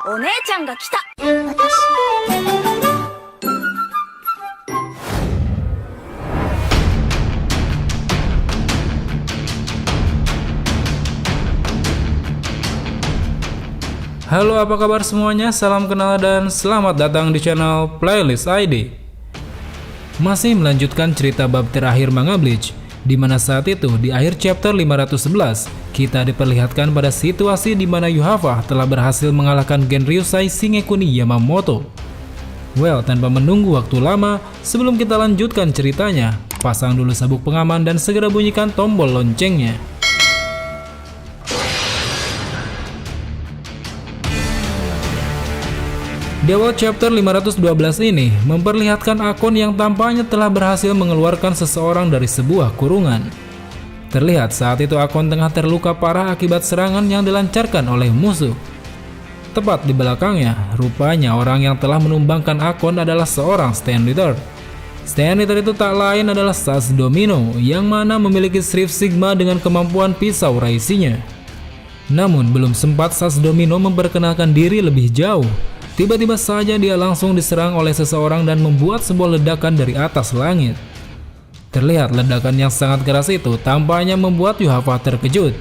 お姉ちゃんが来た。Halo, apa kabar semuanya? Salam kenal dan selamat datang di channel Playlist ID. Masih melanjutkan cerita bab terakhir manga Bleach, di mana saat itu di akhir chapter 511 kita diperlihatkan pada situasi di mana Yuhava telah berhasil mengalahkan Gen Ryusai Shingekuni Yamamoto. Well, tanpa menunggu waktu lama, sebelum kita lanjutkan ceritanya, pasang dulu sabuk pengaman dan segera bunyikan tombol loncengnya. Di awal chapter 512 ini memperlihatkan Akon yang tampaknya telah berhasil mengeluarkan seseorang dari sebuah kurungan. Terlihat saat itu Akon tengah terluka parah akibat serangan yang dilancarkan oleh musuh. Tepat di belakangnya, rupanya orang yang telah menumbangkan Akon adalah seorang Stand Eater. Stand Eater itu tak lain adalah Sas Domino yang mana memiliki Shrift Sigma dengan kemampuan pisau raisinya. Namun belum sempat Sas Domino memperkenalkan diri lebih jauh, tiba-tiba saja dia langsung diserang oleh seseorang dan membuat sebuah ledakan dari atas langit. Terlihat ledakan yang sangat keras itu tampaknya membuat Yuhava terkejut.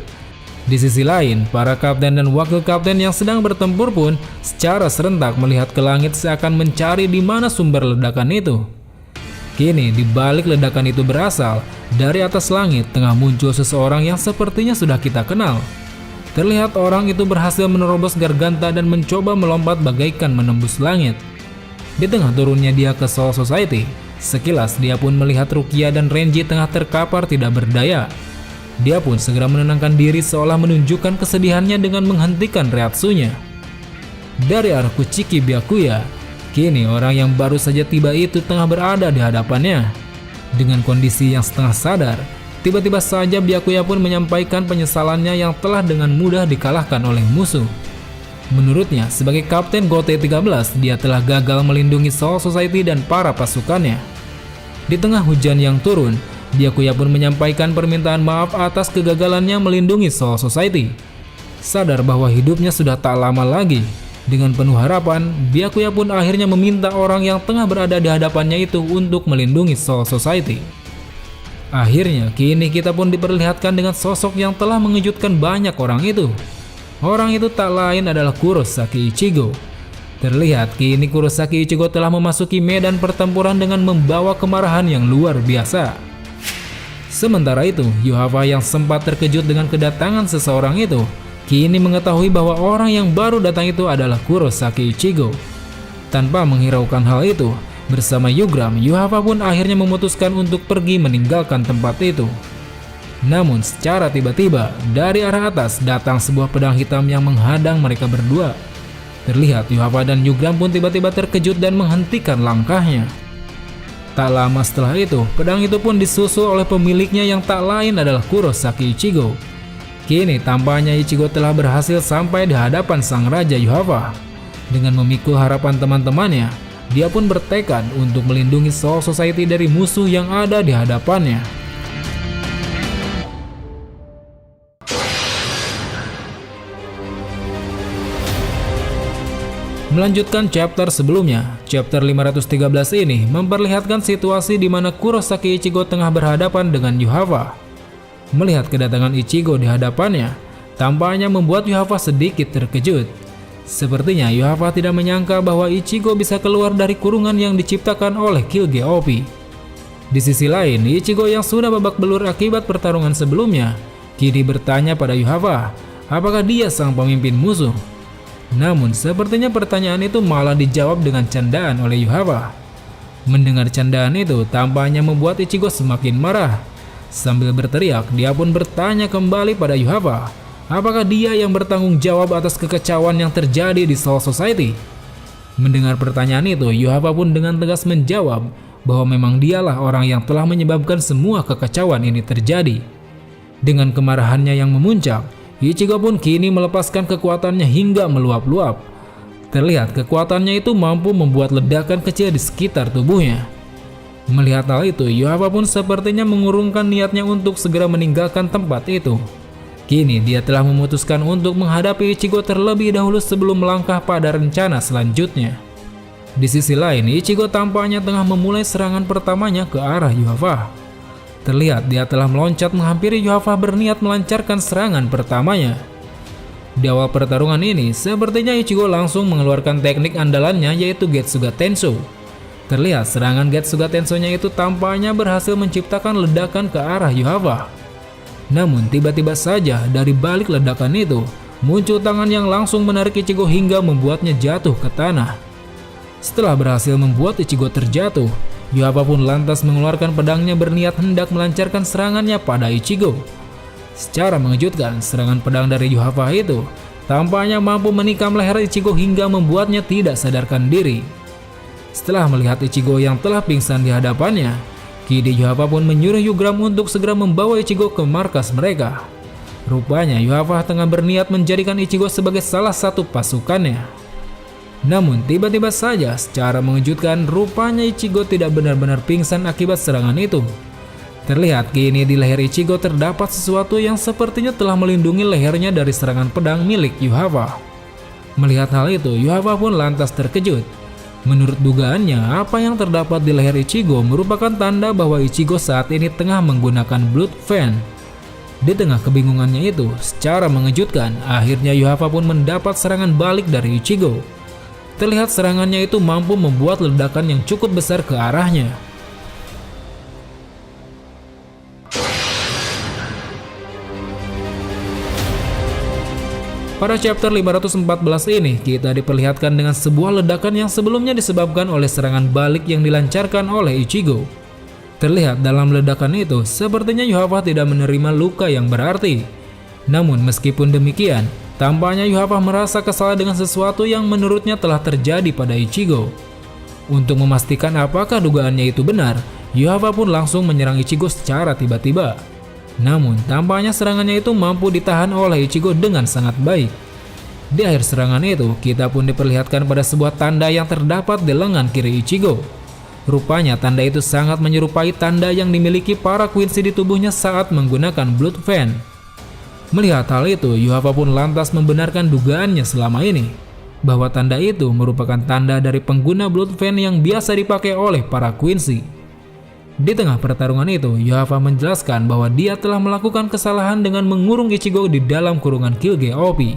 Di sisi lain, para kapten dan wakil kapten yang sedang bertempur pun secara serentak melihat ke langit seakan mencari di mana sumber ledakan itu. Kini di balik ledakan itu berasal dari atas langit tengah muncul seseorang yang sepertinya sudah kita kenal. Terlihat orang itu berhasil menerobos Garganta dan mencoba melompat bagaikan menembus langit. Di tengah turunnya dia ke Soul Society, sekilas dia pun melihat Rukia dan Renji tengah terkapar tidak berdaya. Dia pun segera menenangkan diri seolah menunjukkan kesedihannya dengan menghentikan reatsunya. Dari arah Kuchiki Byakuya, kini orang yang baru saja tiba itu tengah berada di hadapannya. Dengan kondisi yang setengah sadar, tiba-tiba saja Byakuya pun menyampaikan penyesalannya yang telah dengan mudah dikalahkan oleh musuh. Menurutnya, sebagai Kapten Gote 13, dia telah gagal melindungi Soul Society dan para pasukannya. Di tengah hujan yang turun, Byakuya pun menyampaikan permintaan maaf atas kegagalannya melindungi Soul Society. Sadar bahwa hidupnya sudah tak lama lagi, dengan penuh harapan, Byakuya pun akhirnya meminta orang yang tengah berada di hadapannya itu untuk melindungi Soul Society. Akhirnya, kini kita pun diperlihatkan dengan sosok yang telah mengejutkan banyak orang itu. Orang itu tak lain adalah Kurosaki Ichigo. Terlihat kini Kurosaki Ichigo telah memasuki medan pertempuran dengan membawa kemarahan yang luar biasa. Sementara itu, Yuhava yang sempat terkejut dengan kedatangan seseorang itu, kini mengetahui bahwa orang yang baru datang itu adalah Kurosaki Ichigo. Tanpa menghiraukan hal itu, bersama Yugram, Yuhava pun akhirnya memutuskan untuk pergi meninggalkan tempat itu. Namun secara tiba-tiba, dari arah atas datang sebuah pedang hitam yang menghadang mereka berdua. Terlihat Yuhava dan Yugram pun tiba-tiba terkejut dan menghentikan langkahnya. Tak lama setelah itu, pedang itu pun disusul oleh pemiliknya yang tak lain adalah Kurosaki Ichigo. Kini tampaknya Ichigo telah berhasil sampai di hadapan sang Raja Yuhava. Dengan memikul harapan teman-temannya, dia pun bertekad untuk melindungi Soul Society dari musuh yang ada di hadapannya. Melanjutkan chapter sebelumnya, chapter 513 ini memperlihatkan situasi di mana Kurosaki Ichigo tengah berhadapan dengan Yuhava. Melihat kedatangan Ichigo di hadapannya, tampaknya membuat Yuhava sedikit terkejut. Sepertinya Yuhava tidak menyangka bahwa Ichigo bisa keluar dari kurungan yang diciptakan oleh Kyuuge Oppie. Di sisi lain, Ichigo yang sudah babak belur akibat pertarungan sebelumnya, kini bertanya pada Yuhava, apakah dia sang pemimpin musuh? Namun sepertinya pertanyaan itu malah dijawab dengan candaan oleh Yuhava. Mendengar candaan itu tampaknya membuat Ichigo semakin marah. Sambil berteriak, dia pun bertanya kembali pada Yuhava, apakah dia yang bertanggung jawab atas kekacauan yang terjadi di Soul Society? Mendengar pertanyaan itu, Yuhava pun dengan tegas menjawab bahwa memang dialah orang yang telah menyebabkan semua kekacauan ini terjadi. Dengan kemarahannya yang memuncak, Ichigo pun kini melepaskan kekuatannya hingga meluap-luap. Terlihat kekuatannya itu mampu membuat ledakan kecil di sekitar tubuhnya. Melihat hal itu, Yuhava pun sepertinya mengurungkan niatnya untuk segera meninggalkan tempat itu. Kini dia telah memutuskan untuk menghadapi Ichigo terlebih dahulu sebelum melangkah pada rencana selanjutnya. Di sisi lain, Ichigo tampaknya tengah memulai serangan pertamanya ke arah Yuhava. Terlihat dia telah meloncat menghampiri Yuhava berniat melancarkan serangan pertamanya. Di awal pertarungan ini, sepertinya Ichigo langsung mengeluarkan teknik andalannya yaitu Getsuga Tensho. Terlihat serangan Getsuga Tensho-nya itu tampaknya berhasil menciptakan ledakan ke arah Yuhava. Namun tiba-tiba saja dari balik ledakan itu, muncul tangan yang langsung menarik Ichigo hingga membuatnya jatuh ke tanah. Setelah berhasil membuat Ichigo terjatuh, Yuhava pun lantas mengeluarkan pedangnya berniat hendak melancarkan serangannya pada Ichigo. Secara mengejutkan, serangan pedang dari Yuhava itu tampaknya mampu menikam leher Ichigo hingga membuatnya tidak sadarkan diri. Setelah melihat Ichigo yang telah pingsan di hadapannya, kini Yuhava pun menyuruh Yugram untuk segera membawa Ichigo ke markas mereka. Rupanya Yuhava tengah berniat menjadikan Ichigo sebagai salah satu pasukannya. Namun tiba-tiba saja secara mengejutkan, rupanya Ichigo tidak benar-benar pingsan akibat serangan itu. Terlihat kini di leher Ichigo terdapat sesuatu yang sepertinya telah melindungi lehernya dari serangan pedang milik Yuhava. Melihat hal itu, Yuhava pun lantas terkejut. Menurut dugaannya, apa yang terdapat di leher Ichigo merupakan tanda bahwa Ichigo saat ini tengah menggunakan Blood Fan. Di tengah kebingungannya itu, secara mengejutkan, akhirnya Yuhava pun mendapat serangan balik dari Ichigo. Terlihat serangannya itu mampu membuat ledakan yang cukup besar ke arahnya. Pada chapter 514 ini, kita diperlihatkan dengan sebuah ledakan yang sebelumnya disebabkan oleh serangan balik yang dilancarkan oleh Ichigo. Terlihat dalam ledakan itu, sepertinya Yuhava tidak menerima luka yang berarti. Namun meskipun demikian, tampaknya Yuhava merasa kesal dengan sesuatu yang menurutnya telah terjadi pada Ichigo. Untuk memastikan apakah dugaannya itu benar, Yuhava pun langsung menyerang Ichigo secara tiba-tiba. Namun tampaknya serangannya itu mampu ditahan oleh Ichigo dengan sangat baik. Di akhir serangan itu, kita pun diperlihatkan pada sebuah tanda yang terdapat di lengan kiri Ichigo. Rupanya tanda itu sangat menyerupai tanda yang dimiliki para Quincy di tubuhnya saat menggunakan Blood Fan. Melihat hal itu, Yuhava pun lantas membenarkan dugaannya selama ini, bahwa tanda itu merupakan tanda dari pengguna Blood Fan yang biasa dipakai oleh para Quincy. Di tengah pertarungan itu, Yuhava menjelaskan bahwa dia telah melakukan kesalahan dengan mengurung Ichigo di dalam kurungan Kyuuge Opi.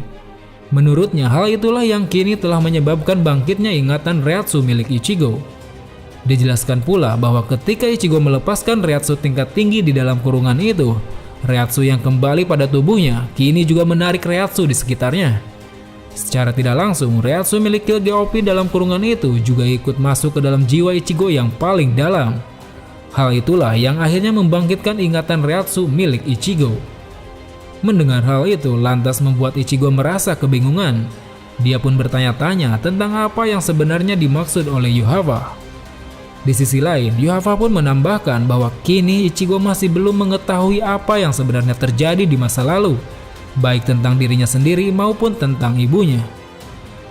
Menurutnya, hal itulah yang kini telah menyebabkan bangkitnya ingatan Reiatsu milik Ichigo. Dijelaskan pula bahwa ketika Ichigo melepaskan Reiatsu tingkat tinggi di dalam kurungan itu, Reiatsu yang kembali pada tubuhnya kini juga menarik Reiatsu di sekitarnya. Secara tidak langsung, Reiatsu milik Kyuuge Opi dalam kurungan itu juga ikut masuk ke dalam jiwa Ichigo yang paling dalam. Hal itulah yang akhirnya membangkitkan ingatan Reiatsu milik Ichigo. Mendengar hal itu lantas membuat Ichigo merasa kebingungan. Dia pun bertanya-tanya tentang apa yang sebenarnya dimaksud oleh Yuhava. Di sisi lain, Yuhava pun menambahkan bahwa kini Ichigo masih belum mengetahui apa yang sebenarnya terjadi di masa lalu, baik tentang dirinya sendiri maupun tentang ibunya.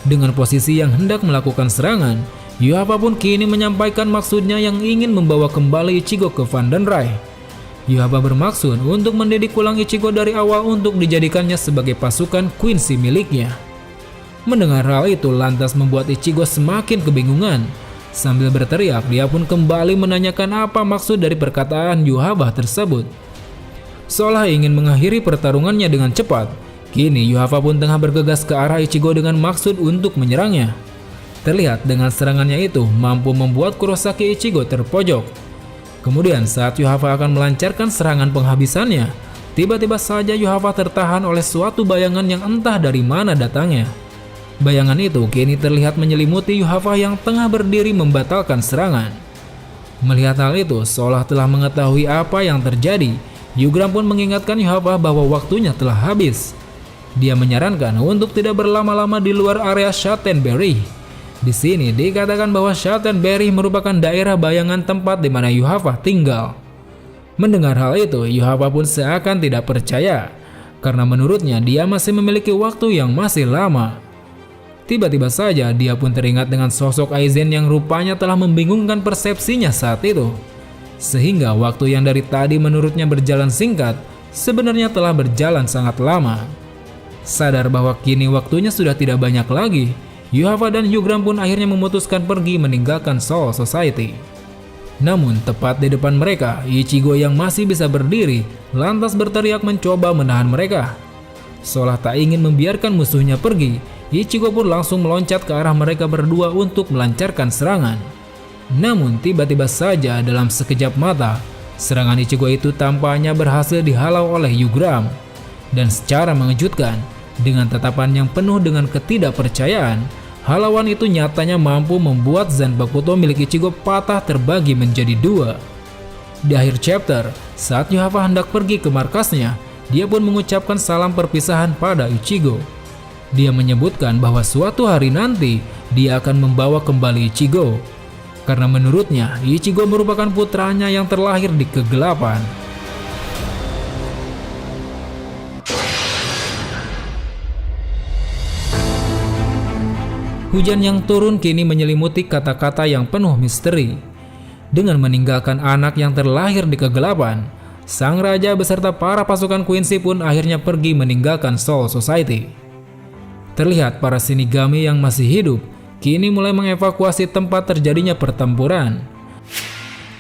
Dengan posisi yang hendak melakukan serangan, Yuhava pun kini menyampaikan maksudnya yang ingin membawa kembali Ichigo ke Vandenrai. Yuhava bermaksud untuk mendidik ulang Ichigo dari awal untuk dijadikannya sebagai pasukan Quincy miliknya. Mendengar hal itu lantas membuat Ichigo semakin kebingungan. Sambil berteriak, dia pun kembali menanyakan apa maksud dari perkataan Yuhava tersebut. Seolah ingin mengakhiri pertarungannya dengan cepat, kini Yuhava pun tengah bergegas ke arah Ichigo dengan maksud untuk menyerangnya. Terlihat dengan serangannya itu mampu membuat Kurosaki Ichigo terpojok. Kemudian saat Yuhava akan melancarkan serangan penghabisannya, tiba-tiba saja Yuhava tertahan oleh suatu bayangan yang entah dari mana datangnya. Bayangan itu kini terlihat menyelimuti Yuhava yang tengah berdiri membatalkan serangan. Melihat hal itu, seolah telah mengetahui apa yang terjadi, Yugram pun mengingatkan Yuhava bahwa waktunya telah habis. Dia menyarankan untuk tidak berlama-lama di luar area Shottenberry. Di sini dikatakan bahwa Shottenberry merupakan daerah bayangan tempat di mana Yuhava tinggal. Mendengar hal itu, Yuhava pun seakan tidak percaya, karena menurutnya dia masih memiliki waktu yang masih lama. Tiba-tiba saja dia pun teringat dengan sosok Aizen yang rupanya telah membingungkan persepsinya saat itu. Sehingga waktu yang dari tadi menurutnya berjalan singkat, sebenarnya telah berjalan sangat lama. Sadar bahwa kini waktunya sudah tidak banyak lagi, Yuhava dan Hyugram pun akhirnya memutuskan pergi meninggalkan Soul Society. Namun tepat di depan mereka, Ichigo yang masih bisa berdiri lantas berteriak mencoba menahan mereka. Seolah tak ingin membiarkan musuhnya pergi, Ichigo pun langsung meloncat ke arah mereka berdua untuk melancarkan serangan. Namun tiba-tiba saja dalam sekejap mata, serangan Ichigo itu tampaknya berhasil dihalau oleh Hyugram. Dan secara mengejutkan, dengan tatapan yang penuh dengan ketidakpercayaan, halauan itu nyatanya mampu membuat Zanpakuto milik Ichigo patah terbagi menjadi dua. Di akhir chapter, saat Yuhava hendak pergi ke markasnya, dia pun mengucapkan salam perpisahan pada Ichigo. Dia menyebutkan bahwa suatu hari nanti dia akan membawa kembali Ichigo, karena menurutnya Ichigo merupakan putranya yang terlahir di kegelapan. Hujan yang turun kini menyelimuti kata-kata yang penuh misteri. Dengan meninggalkan anak yang terlahir di kegelapan, sang raja beserta para pasukan Quincy pun akhirnya pergi meninggalkan Soul Society. Terlihat para Shinigami yang masih hidup kini mulai mengevakuasi tempat terjadinya pertempuran.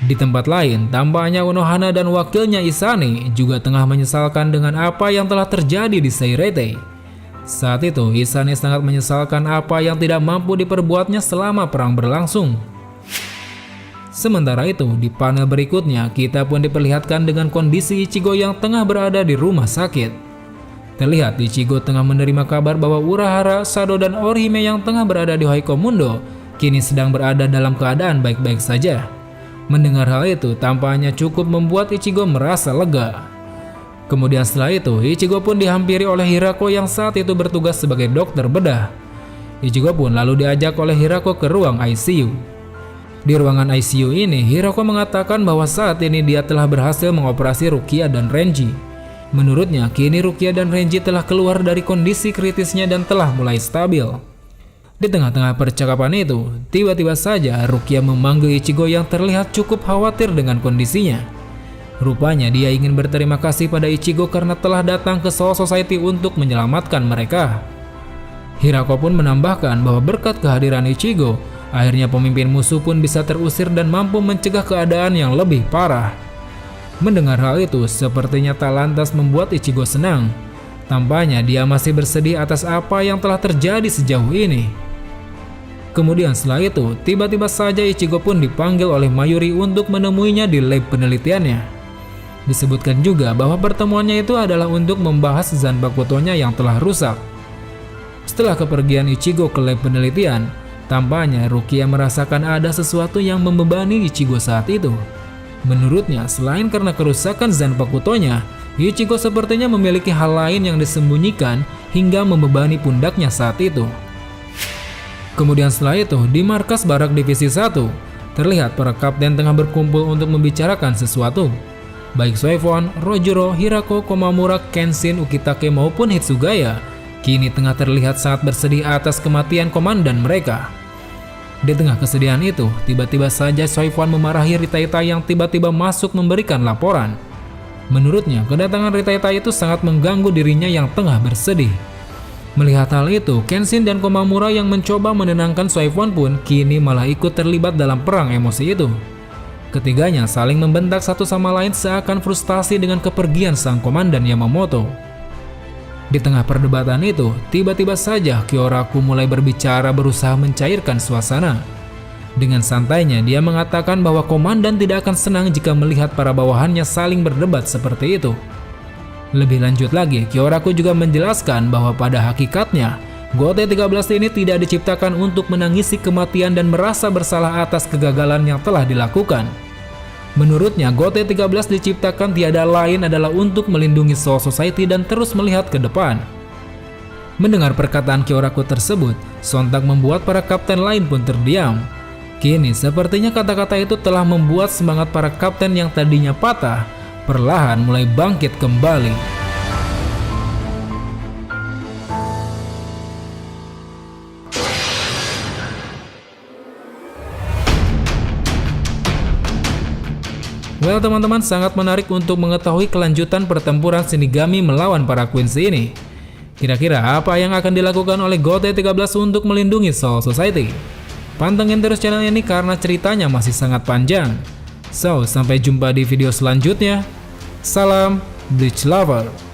Di tempat lain, tampaknya Unohana dan wakilnya Isane juga tengah menyesalkan dengan apa yang telah terjadi di Seirete. Saat itu, Isane sangat menyesalkan apa yang tidak mampu diperbuatnya selama perang berlangsung. Sementara itu, di panel berikutnya, kita pun diperlihatkan dengan kondisi Ichigo yang tengah berada di rumah sakit. Terlihat Ichigo tengah menerima kabar bahwa Urahara, Sado, dan Orihime yang tengah berada di Hoikomundo kini sedang berada dalam keadaan baik-baik saja. Mendengar hal itu, tampaknya cukup membuat Ichigo merasa lega. Kemudian setelah itu, Ichigo pun dihampiri oleh Hirako yang saat itu bertugas sebagai dokter bedah. Ichigo pun lalu diajak oleh Hirako ke ruang ICU. Di ruangan ICU ini, Hirako mengatakan bahwa saat ini dia telah berhasil mengoperasi Rukia dan Renji. Menurutnya, kini Rukia dan Renji telah keluar dari kondisi kritisnya dan telah mulai stabil. Di tengah-tengah percakapan itu, tiba-tiba saja Rukia memanggil Ichigo yang terlihat cukup khawatir dengan kondisinya. Rupanya dia ingin berterima kasih pada Ichigo karena telah datang ke Soul Society untuk menyelamatkan mereka. Hirako pun menambahkan bahwa berkat kehadiran Ichigo, akhirnya pemimpin musuh pun bisa terusir dan mampu mencegah keadaan yang lebih parah. Mendengar hal itu, sepertinya tak lantas membuat Ichigo senang. Tampaknya dia masih bersedih atas apa yang telah terjadi sejauh ini. Kemudian setelah itu, tiba-tiba saja Ichigo pun dipanggil oleh Mayuri untuk menemuinya di lab penelitiannya. Disebutkan juga bahwa pertemuannya itu adalah untuk membahas Zanpakuto-nya yang telah rusak. Setelah kepergian Ichigo ke lab penelitian, tampaknya Rukia merasakan ada sesuatu yang membebani Ichigo saat itu. Menurutnya, selain karena kerusakan Zanpakuto-nya, Ichigo sepertinya memiliki hal lain yang disembunyikan hingga membebani pundaknya saat itu. Kemudian setelah itu, di markas barak divisi 1, terlihat para kapten tengah berkumpul untuk membicarakan sesuatu. Baik Soifon, Rojuro, Hirako, Komamura, Kenshin, Ukitake maupun Hitsugaya kini tengah terlihat sangat bersedih atas kematian komandan mereka. Di tengah kesedihan itu, tiba-tiba saja Soifon memarahi Ritaita yang tiba-tiba masuk memberikan laporan. Menurutnya, kedatangan Ritaita itu sangat mengganggu dirinya yang tengah bersedih. Melihat hal itu, Kenshin dan Komamura yang mencoba menenangkan Soifon pun kini malah ikut terlibat dalam perang emosi itu. Ketiganya saling membentak satu sama lain seakan frustasi dengan kepergian sang komandan Yamamoto. Di tengah perdebatan itu, tiba-tiba saja Kyoraku mulai berbicara berusaha mencairkan suasana. Dengan santainya dia mengatakan bahwa komandan tidak akan senang jika melihat para bawahannya saling berdebat seperti itu. Lebih lanjut lagi, Kyoraku juga menjelaskan bahwa pada hakikatnya, Gote 13 ini tidak diciptakan untuk menangisi kematian dan merasa bersalah atas kegagalan yang telah dilakukan. Menurutnya, Gote 13 diciptakan tiada lain adalah untuk melindungi Soul Society dan terus melihat ke depan. Mendengar perkataan Kyoraku tersebut, sontak membuat para kapten lain pun terdiam. Kini, sepertinya kata-kata itu telah membuat semangat para kapten yang tadinya patah, perlahan mulai bangkit kembali. Well teman-teman, sangat menarik untuk mengetahui kelanjutan pertempuran Shinigami melawan para Queens ini. Kira-kira apa yang akan dilakukan oleh GOT13 untuk melindungi Soul Society? Pantengin terus channel ini karena ceritanya masih sangat panjang. So, sampai jumpa di video selanjutnya. Salam Bleach Lover.